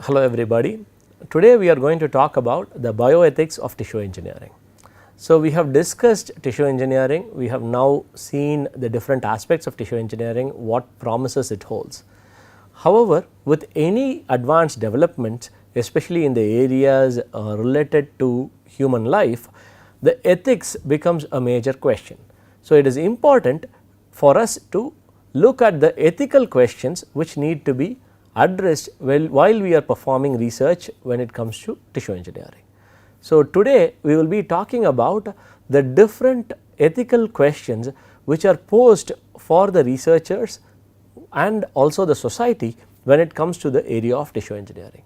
Hello everybody. Today we are going to talk about the bioethics of tissue engineering. So, we have discussed tissue engineering, we have now seen the different aspects of tissue engineering, what promises it holds. However, with any advanced development, especially in the areas related to human life, the ethics becomes a major question. So, it is important for us to look at the ethical questions which need to be addressed while we are performing research when it comes to tissue engineering. So, today we will be talking about the different ethical questions which are posed for the researchers and also the society when it comes to the area of tissue engineering.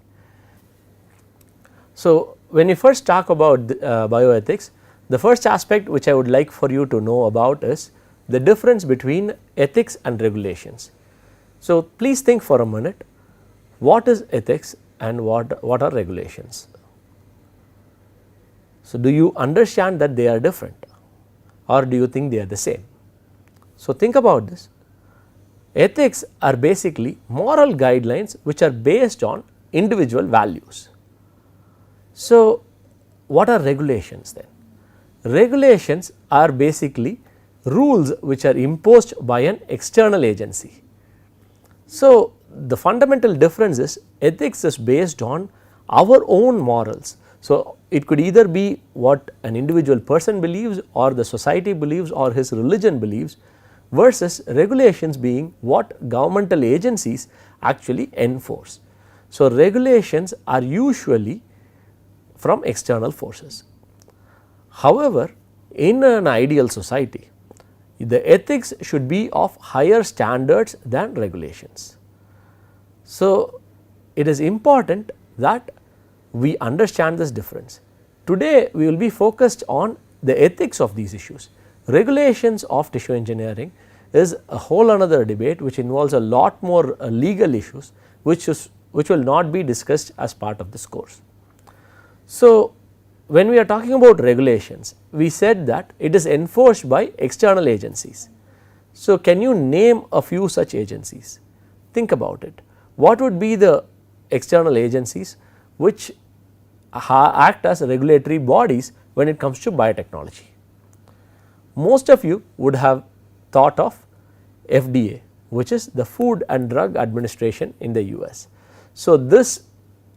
So, when you first talk about bioethics, the first aspect which I would like for you to know about is the difference between ethics and regulations. So, please think for a minute, what is ethics and what are regulations? So, do you understand that they are different or do you think they are the same? So, think about this. Ethics are basically moral guidelines which are based on individual values. So, what are regulations then? Regulations are basically rules which are imposed by an external agency. So, the fundamental difference is ethics is based on our own morals. So, it could either be what an individual person believes or the society believes or his religion believes, versus regulations being what governmental agencies actually enforce. So, regulations are usually from external forces. However, in an ideal society, the ethics should be of higher standards than regulations. So, it is important that we understand this difference. Today, we will be focused on the ethics of these issues. Regulations of tissue engineering is a whole another debate which involves a lot more legal issues which will not be discussed as part of this course. So, when we are talking about regulations, we said that it is enforced by external agencies. So, can you name a few such agencies? Think about it. What would be the external agencies which act as regulatory bodies when it comes to biotechnology? Most of you would have thought of FDA, which is the Food and Drug Administration in the US. So, this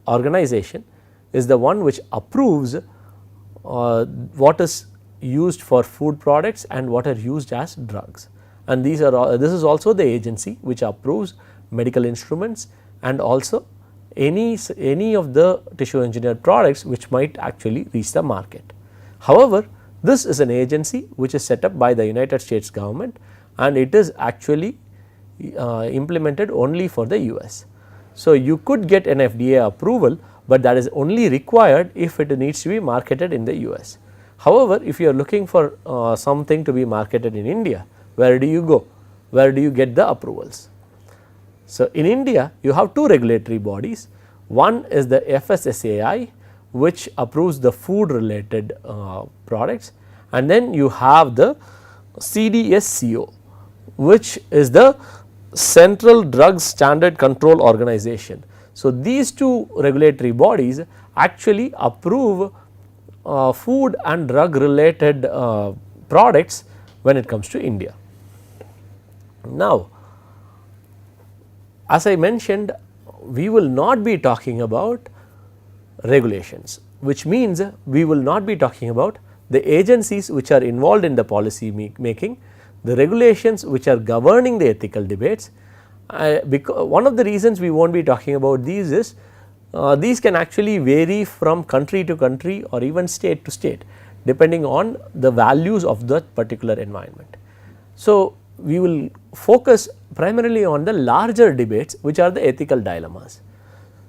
organization is the one which approves what is used for food products and what are used as drugs, and this is also the agency which approves medical instruments and also any of the tissue engineered products which might actually reach the market. However, this is an agency which is set up by the United States government and it is actually implemented only for the US. So, you could get an FDA approval, but that is only required if it needs to be marketed in the US. However, if you are looking for something to be marketed in India, where do you go? Where do you get the approvals? So, in India you have two regulatory bodies. One is the FSSAI, which approves the food related products, and then you have the CDSCO, which is the Central Drugs Standard Control Organization. So, these two regulatory bodies actually approve food and drug related products when it comes to India. Now, as I mentioned, we will not be talking about regulations, which means we will not be talking about the agencies which are involved in the policy making, the regulations which are governing the ethical debates. Because one of the reasons we will not be talking about these is these can actually vary from country to country or even state to state depending on the values of that particular environment. So, we will focus primarily on the larger debates which are the ethical dilemmas.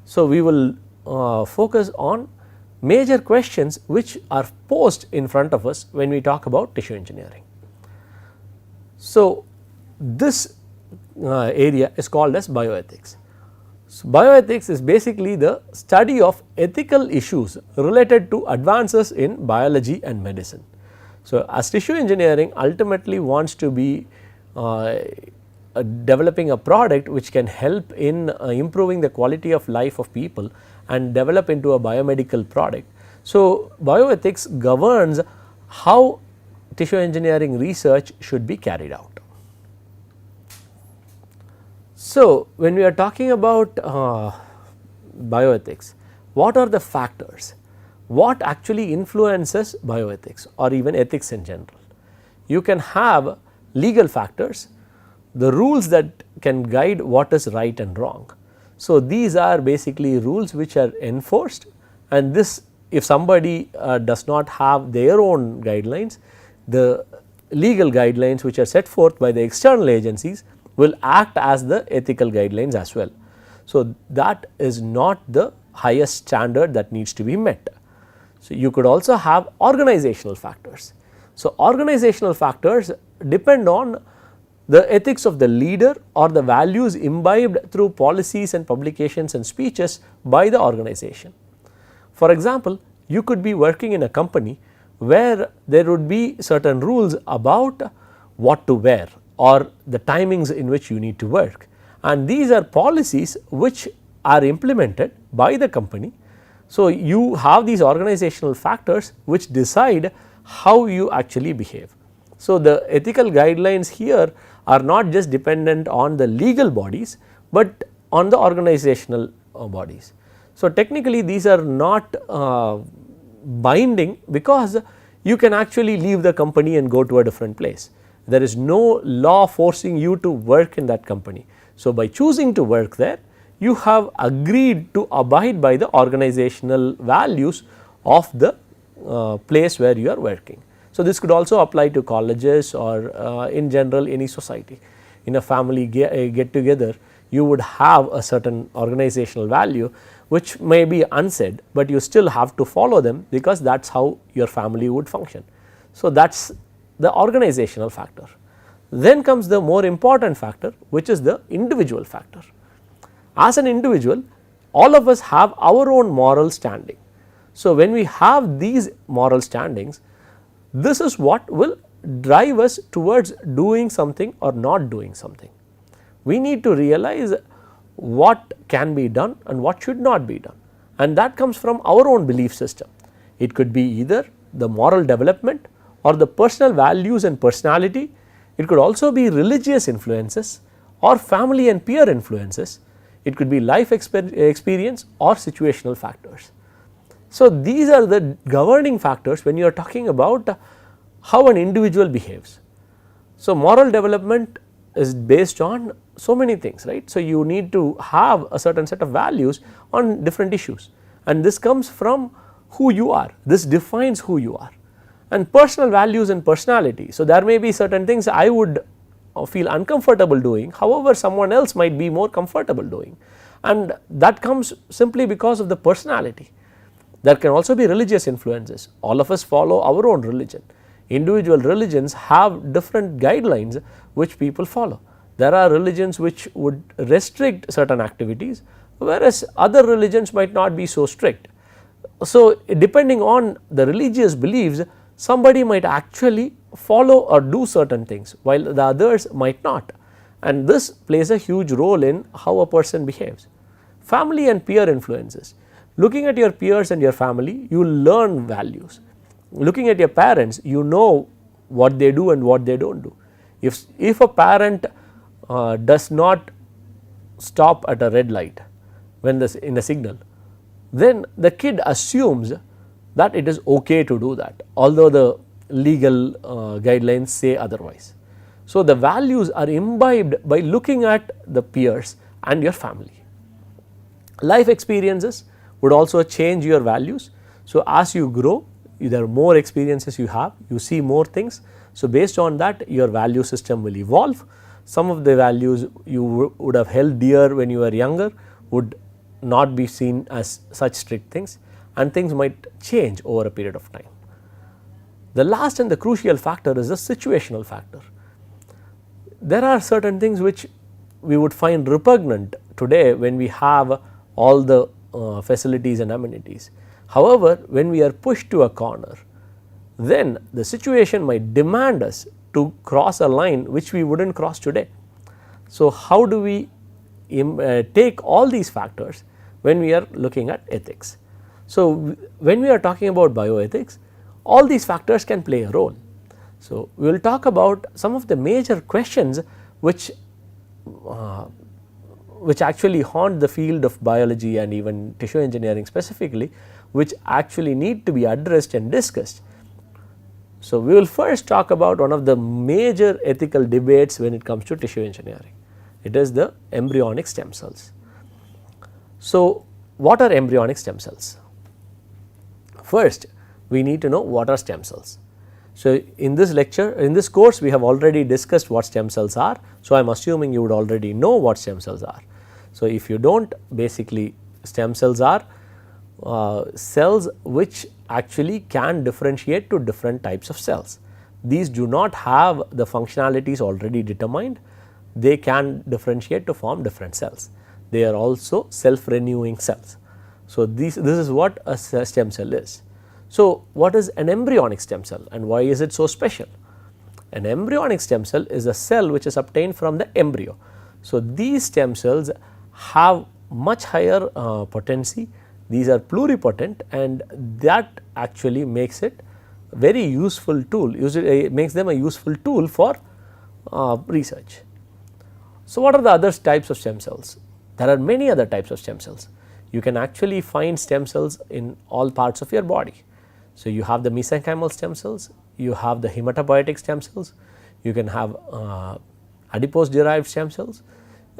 So, we will focus on major questions which are posed in front of us when we talk about tissue engineering. So, this area is called as bioethics. So, bioethics is basically the study of ethical issues related to advances in biology and medicine. So, as tissue engineering ultimately wants to be developing a product which can help in improving the quality of life of people and develop into a biomedical product. So, bioethics governs how tissue engineering research should be carried out. So, when we are talking about bioethics, what are the factors? What actually influences bioethics or even ethics in general? You can have legal factors, the rules that can guide what is right and wrong. So, these are basically rules which are enforced, and this, if somebody does not have their own guidelines, the legal guidelines which are set forth by the external agencies will act as the ethical guidelines as well. So, that is not the highest standard that needs to be met. So, you could also have organizational factors. So, organizational factors depend on the ethics of the leader or the values imbibed through policies and publications and speeches by the organization. For example, you could be working in a company where there would be certain rules about what to wear or the timings in which you need to work, and these are policies which are implemented by the company. So, you have these organizational factors which decide how you actually behave. So, the ethical guidelines here are not just dependent on the legal bodies, but on the organizational bodies. So, technically these are not binding, because you can actually leave the company and go to a different place. There is no law forcing you to work in that company. So, by choosing to work there, you have agreed to abide by the organizational values of the place where you are working. So, this could also apply to colleges or in general any society. In a family get together, you would have a certain organizational value which may be unsaid, but you still have to follow them, because that is how your family would function. So, that is the organizational factor. Then comes the more important factor, which is the individual factor. As an individual, all of us have our own moral standing. So, when we have these moral standings, this is what will drive us towards doing something or not doing something. We need to realize what can be done and what should not be done, and that comes from our own belief system. It could be either the moral development or the personal values and personality. It could also be religious influences or family and peer influences. It could be life experience or situational factors. So, these are the governing factors when you are talking about how an individual behaves. So, moral development is based on so many things, right. So, you need to have a certain set of values on different issues, and this comes from who you are. This defines who you are. And personal values and personality. So, there may be certain things I would feel uncomfortable doing, however someone else might be more comfortable doing, and that comes simply because of the personality. There can also be religious influences. All of us follow our own religion. Individual religions have different guidelines which people follow. There are religions which would restrict certain activities, whereas other religions might not be so strict. So, depending on the religious beliefs, somebody might actually follow or do certain things, while the others might not, and this plays a huge role in how a person behaves. Family and peer influences. Looking at your peers and your family, you learn values. Looking at your parents, you know what they do and what they do not do. If a parent does not stop at a red light when in a signal, then the kid assumes that it is okay to do that, although the legal guidelines say otherwise. So, the values are imbibed by looking at the peers and your family. Life experiences would also change your values. So, as you grow, there are more experiences you have, you see more things. So, based on that, your value system will evolve. Some of the values you would have held dear when you were younger would not be seen as such strict things, and things might change over a period of time. The last and the crucial factor is the situational factor. There are certain things which we would find repugnant today when we have all the facilities and amenities. However, when we are pushed to a corner, then the situation might demand us to cross a line which we would not cross today. So, how do we take all these factors when we are looking at ethics? So, when we are talking about bioethics, all these factors can play a role. So, we will talk about some of the major questions which actually haunt the field of biology and even tissue engineering specifically, which actually need to be addressed and discussed. So, we will first talk about one of the major ethical debates when it comes to tissue engineering. It is the embryonic stem cells. So, what are embryonic stem cells? First, we need to know what are stem cells. So, in this lecture, in this course, we have already discussed what stem cells are. So, I am assuming you would already know what stem cells are. So, if you do not, basically stem cells are cells which actually can differentiate to different types of cells. These do not have the functionalities already determined, they can differentiate to form different cells. They are also self renewing cells. So, this is what a stem cell is. So, what is an embryonic stem cell and why is it so special? An embryonic stem cell is a cell which is obtained from the embryo. So, these stem cells have much higher potency, these are pluripotent, and that actually makes it very useful tool, makes them a useful tool for research. So, what are the other types of stem cells? There are many other types of stem cells. You can actually find stem cells in all parts of your body. So, you have the mesenchymal stem cells, you have the hematopoietic stem cells, you can have adipose derived stem cells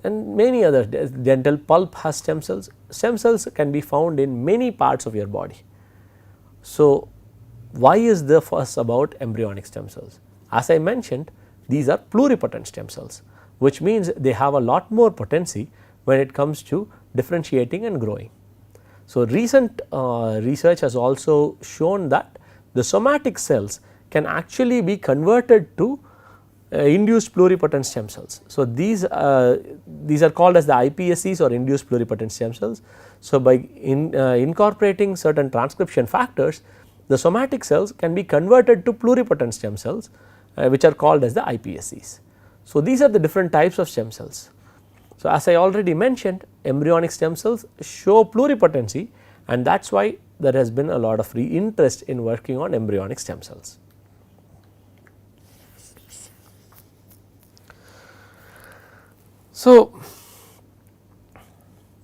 and many other. Dental pulp has stem cells. Stem cells can be found in many parts of your body. So, why is the fuss about embryonic stem cells? As I mentioned, these are pluripotent stem cells, which means they have a lot more potency when it comes to differentiating and growing. So, recent research has also shown that the somatic cells can actually be converted to induced pluripotent stem cells. So, these are called as the iPSCs or induced pluripotent stem cells. So, by incorporating certain transcription factors, the somatic cells can be converted to pluripotent stem cells which are called as the iPSCs. So, these are the different types of stem cells. So, as I already mentioned, embryonic stem cells show pluripotency, and that is why there has been a lot of interest in working on embryonic stem cells. So,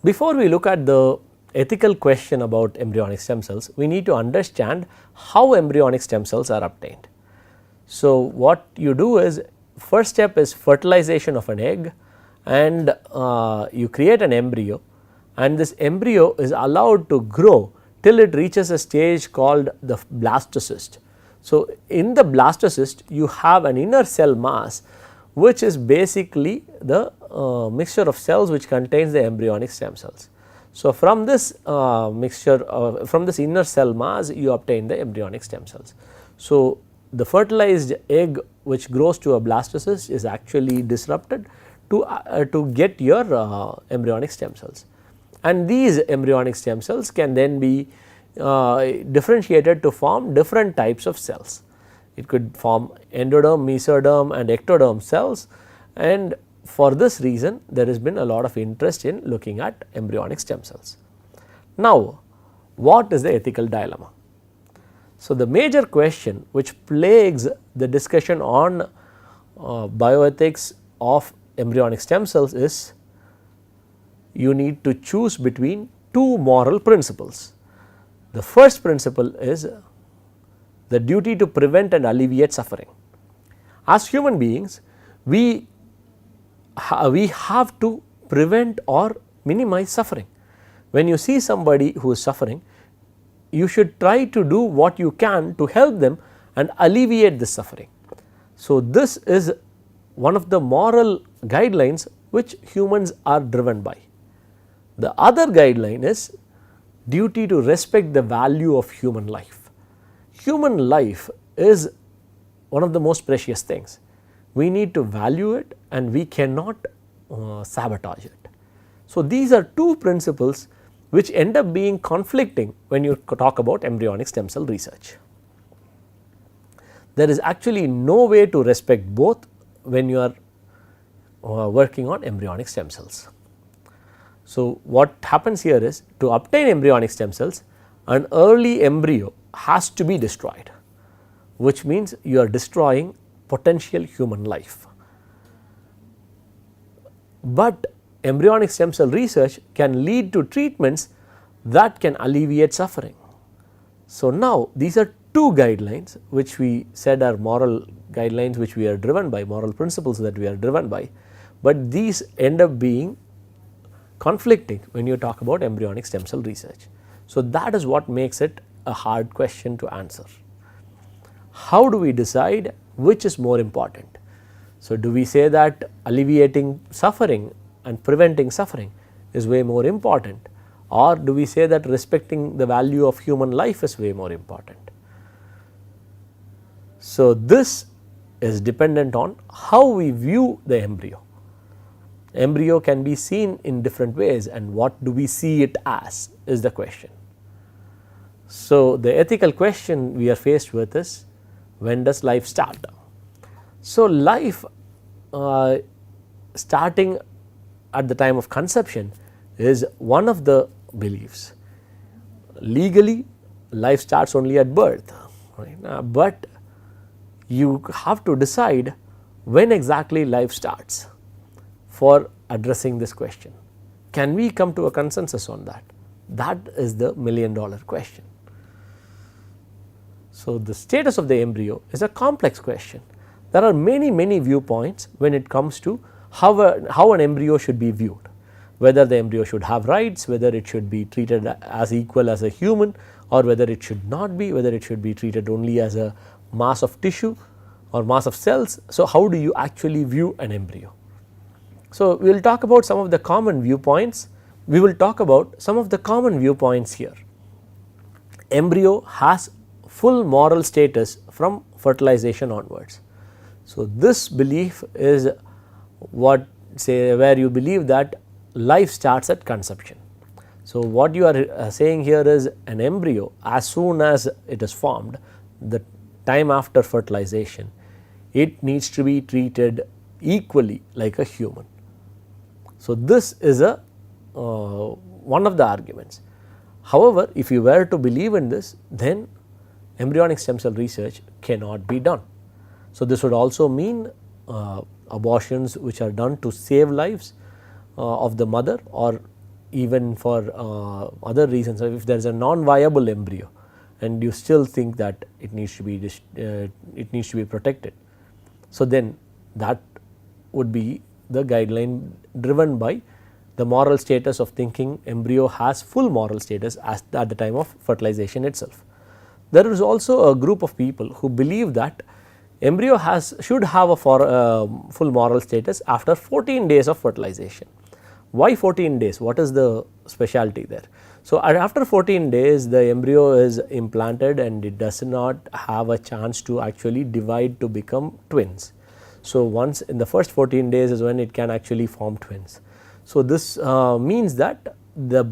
before we look at the ethical question about embryonic stem cells, we need to understand how embryonic stem cells are obtained. So, what you do is, first step is fertilization of an egg, and you create an embryo, and this embryo is allowed to grow till it reaches a stage called the blastocyst. So, in the blastocyst you have an inner cell mass which is basically the mixture of cells which contains the embryonic stem cells. So, from this mixture from this inner cell mass you obtain the embryonic stem cells. So, the fertilized egg which grows to a blastocyst is actually disrupted to get your embryonic stem cells, and these embryonic stem cells can then be differentiated to form different types of cells. It could form endoderm, mesoderm and ectoderm cells, and for this reason there has been a lot of interest in looking at embryonic stem cells. Now, what is the ethical dilemma? So, the major question which plagues the discussion on bioethics of embryonic stem cells is, you need to choose between two moral principles. The first principle is the duty to prevent and alleviate suffering. As human beings, we have to prevent or minimize suffering. When you see somebody who is suffering, you should try to do what you can to help them and alleviate this suffering. So, this is one of the moral guidelines which humans are driven by. The other guideline is duty to respect the value of human life. Human life is one of the most precious things. We need to value it and we cannot sabotage it. So, these are two principles which end up being conflicting when you talk about embryonic stem cell research. There is actually no way to respect both when you are working on embryonic stem cells. So, what happens here is, to obtain embryonic stem cells, an early embryo has to be destroyed, which means you are destroying potential human life. But embryonic stem cell research can lead to treatments that can alleviate suffering. So, now these are two guidelines which we said are moral guidelines, which we are driven by, moral principles that we are driven by, but these end up being conflicting when you talk about embryonic stem cell research. So, that is what makes it a hard question to answer. How do we decide which is more important? So, do we say that alleviating suffering and preventing suffering is way more important, or do we say that respecting the value of human life is way more important? So, this is dependent on how we view the embryo. Embryo can be seen in different ways, and what do we see it as is the question. So, the ethical question we are faced with is, when does life start? So, life starting at the time of conception is one of the beliefs. Legally, life starts only at birth, right? But you have to decide when exactly life starts for addressing this question. Can we come to a consensus on that? That is the $1,000,000 question. So, the status of the embryo is a complex question. There are many viewpoints when it comes to how an embryo should be viewed, whether the embryo should have rights, whether it should be treated as equal as a human, or whether it should not be, whether it should be treated only as a mass of tissue or mass of cells. So, how do you actually view an embryo? So, we will talk about some of the common viewpoints. We will talk about some of the common viewpoints here. Embryo has full moral status from fertilization onwards. So, this belief is what where you believe that life starts at conception. So, what you are saying here is, an embryo, as soon as it is formed, the time after fertilization, it needs to be treated equally like a human. So, this is a one of the arguments. However, if you were to believe in this, then embryonic stem cell research cannot be done. So, this would also mean abortions which are done to save lives of the mother, or even for other reasons. So, if there is a non-viable embryo and you still think that it needs to be protected, so then that would be the guideline driven by the moral status of thinking embryo has full moral status at the time of fertilization itself. There is also a group of people who believe that embryo should have a full moral status after 14 days of fertilization. Why 14 days? What is the specialty there? So, after 14 days the embryo is implanted and it does not have a chance to actually divide to become twins. So, once in the first 14 days is when it can actually form twins. So, this means that the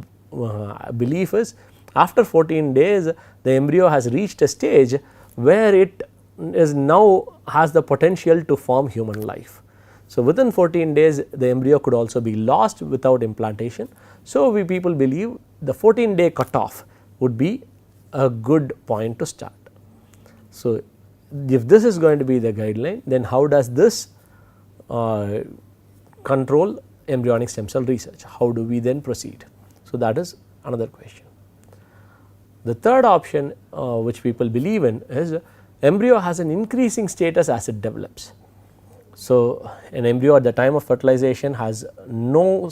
belief is, after 14 days the embryo has reached a stage where it is now has the potential to form human life. So, within 14 days the embryo could also be lost without implantation. So, we people believe the 14-day cutoff would be a good point to start. So, if this is going to be the guideline, then how does this control embryonic stem cell research? How do we then proceed? So, that is another question. The third option which people believe in is, embryo has an increasing status as it develops. So, an embryo at the time of fertilization has no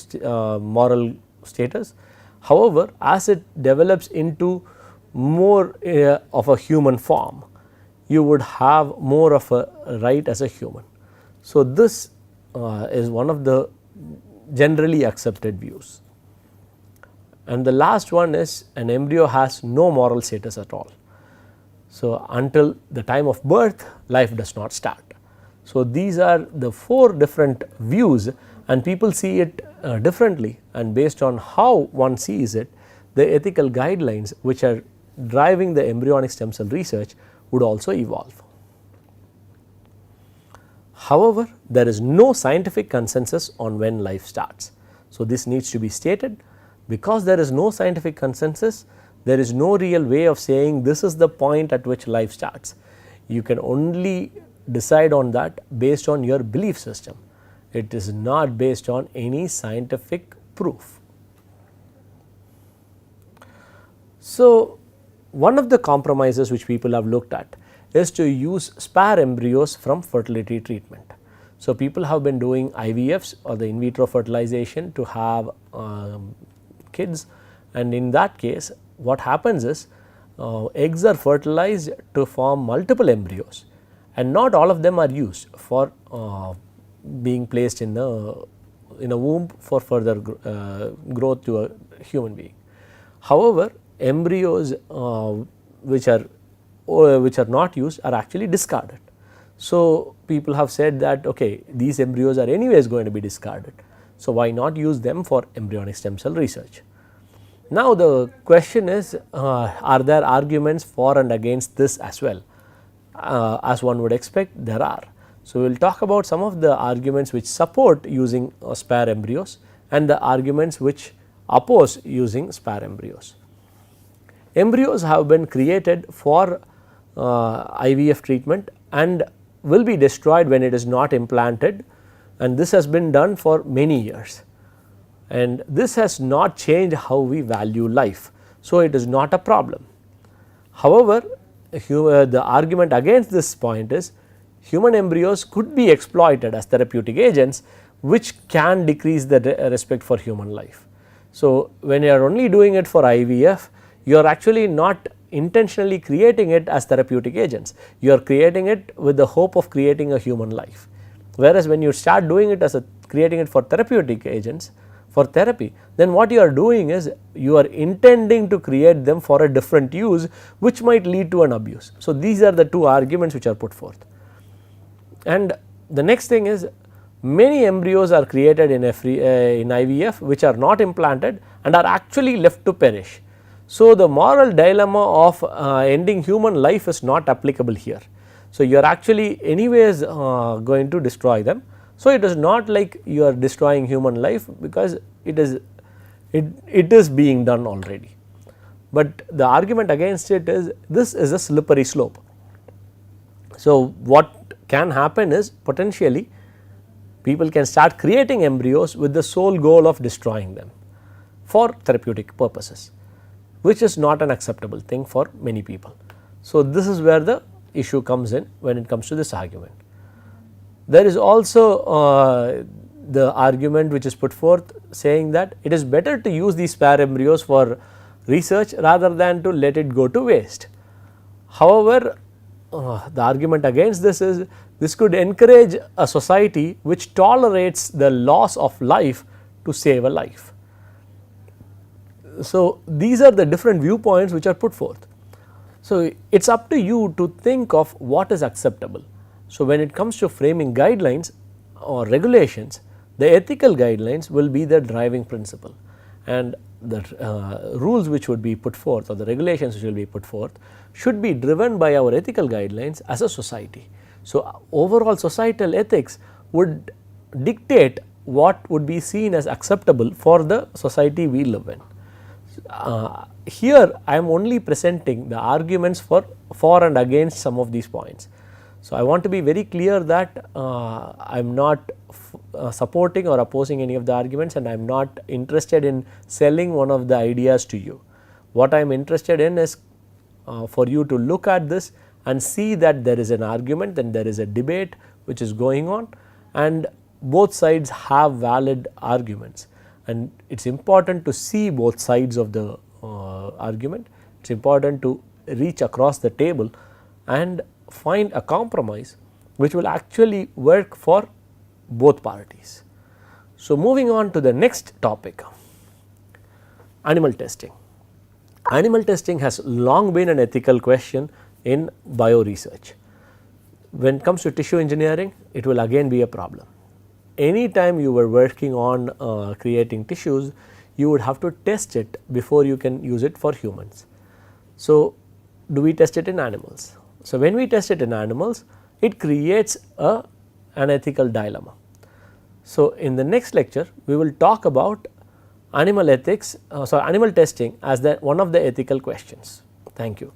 moral status. However, as it develops into more of a human form, you would have more of a right as a human. So, this is one of the generally accepted views. And the last one is, an embryo has no moral status at all. So, until the time of birth, life does not start. So, these are the 4 different views, and people see it differently, and based on how one sees it, the ethical guidelines which are driving the embryonic stem cell research would also evolve. However, there is no scientific consensus on when life starts. So, this needs to be stated. Because there is no scientific consensus, there is no real way of saying this is the point at which life starts. You can only decide on that based on your belief system. It is not based on any scientific proof. So, one of the compromises which people have looked at is to use spare embryos from fertility treatment. So, people have been doing IVFs or the in vitro fertilization to have kids, and in that case what happens is eggs are fertilized to form multiple embryos, and not all of them are used for being placed in a womb for further growth to a human being. However, embryos which are not used are actually discarded. So, people have said that okay, these embryos are anyways going to be discarded, so why not use them for embryonic stem cell research. Now, the question is, are there arguments for and against this as well? As one would expect, there are. So, we will talk about some of the arguments which support using spare embryos and the arguments which oppose using spare embryos. Embryos have been created for IVF treatment and will be destroyed when it is not implanted, and this has been done for many years, and this has not changed how we value life. So, it is not a problem. However, the argument against this point is human embryos could be exploited as therapeutic agents which can decrease the respect for human life. So, when you are only doing it for IVF, you are actually not intentionally creating it as therapeutic agents, you are creating it with the hope of creating a human life. Whereas, when you start doing it as creating it for therapeutic agents for therapy, then what you are doing is you are intending to create them for a different use which might lead to an abuse. So, these are the two arguments which are put forth. And the next thing is, many embryos are created in IVF which are not implanted and are actually left to perish. So, the moral dilemma of ending human life is not applicable here. So, you are actually anyways going to destroy them. So, it is not like you are destroying human life because it is being done already. But the argument against it is this is a slippery slope. So, what can happen is potentially people can start creating embryos with the sole goal of destroying them for therapeutic purposes, which is not an acceptable thing for many people. So, this is where the issue comes in when it comes to this argument. There is also the argument which is put forth saying that it is better to use these spare embryos for research rather than to let it go to waste. However, the argument against this is this could encourage a society which tolerates the loss of life to save a life. So, these are the different viewpoints which are put forth. So, it is up to you to think of what is acceptable. So, when it comes to framing guidelines or regulations, the ethical guidelines will be the driving principle, and the rules which would be put forth or the regulations which will be put forth should be driven by our ethical guidelines as a society. So, overall societal ethics would dictate what would be seen as acceptable for the society we live in. Here I am only presenting the arguments for and against some of these points. So, I want to be very clear that I am not supporting or opposing any of the arguments, and I am not interested in selling one of the ideas to you. What I am interested in is for you to look at this and see that there is an argument, then there is a debate which is going on, and both sides have valid arguments, and it is important to see both sides of the argument. It is important to reach across the table and find a compromise which will actually work for both parties. So, moving on to the next topic, animal testing. Animal testing has long been an ethical question in bio research. When it comes to tissue engineering, it will again be a problem. Anytime you were working on creating tissues, you would have to test it before you can use it for humans. So, do we test it in animals? So, when we test it in animals, it creates a an ethical dilemma. So, in the next lecture we will talk about animal ethics, animal testing as one of the ethical questions. Thank you.